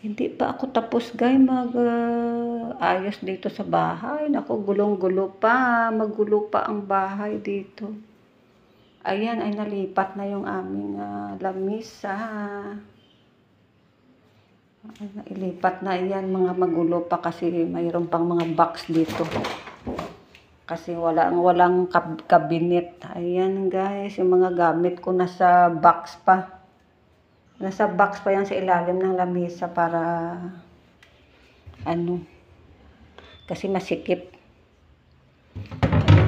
Hindi pa ako tapos guys ayos dito sa bahay. Naku, gulong-gulo pa. Magulo pa ang bahay dito. Ayan ay nalipat na yung aming lamisa. Ilipat na yan, mga magulo pa kasi mayroon pang mga box dito. Kasi walang cabinet. Ayan guys, yung mga gamit ko nasa box pa. Nasa box pa yan sa ilalim ng lamesa para kasi masikip.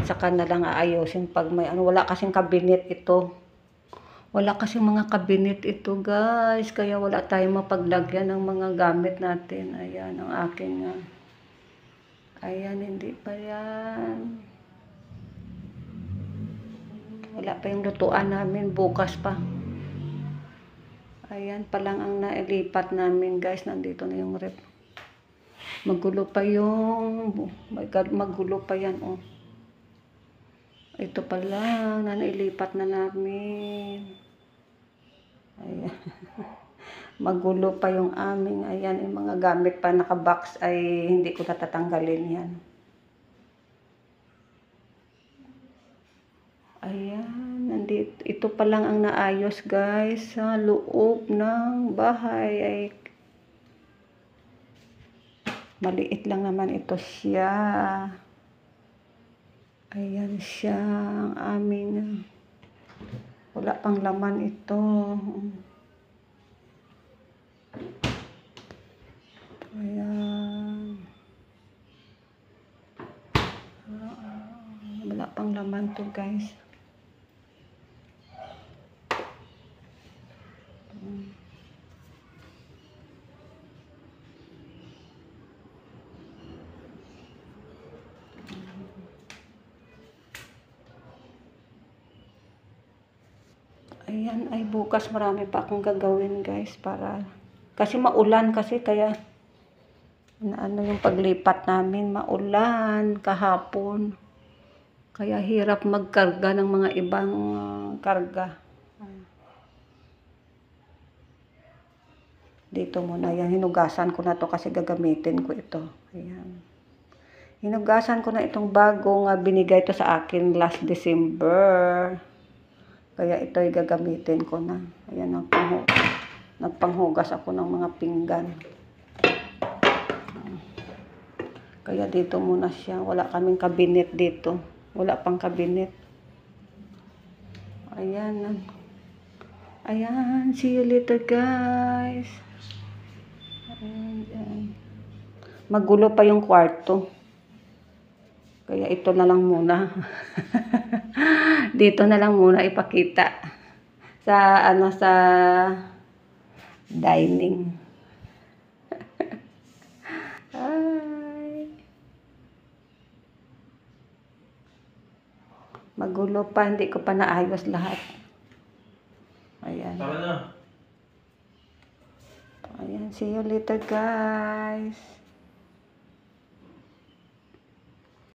Saka na lang aayusin pag may wala kasing cabinet ito. Wala kasing mga cabinet ito guys, kaya wala tayong mapaglagyan ng mga gamit natin. Ayan ang aking ayan, hindi pa yan. Wala pa yung lutuan namin, bukas pa. Ayan pa lang ang nailipat namin guys, nandito na yung rep. Magulo pa yung, my God, magulo pa yan oh. Ito pa lang na nailipat na namin. Ayan. Magulo pa yung aming, ayan, yung mga gamit pa nakabox ay hindi ko natatanggalin yan. Ayan, nandito, ito pa lang ang naayos guys sa loob ng bahay ay maliit lang naman ito siya. Ayan siya ang aming wala pang laman ito. Ayan. Wala pang laman to guys. Ayan, ay bukas marami pa akong gagawin guys para kasi maulan kasi kaya yung paglipat namin maulan kahapon. Kaya hirap magkarga ng mga ibang karga. Dito muna yan, hinugasan ko na to kasi gagamitin ko ito. Ayan. Hinugasan ko na itong bagong binigay to sa akin last December. Kaya ito ay gagamitin ko na. Ayan, nagpanghugas ako ng mga pinggan. Kaya dito muna siya. Wala kaming cabinet dito. Wala pang cabinet. Ayan. Ayan. See you later guys. Ayan. Magulo pa yung kwarto. Kaya ito na lang muna. Dito na lang muna ipakita sa sa dining. Ay. Magulo pa, hindi ko pa naayos lahat. Ayan. Ayan, see you later guys.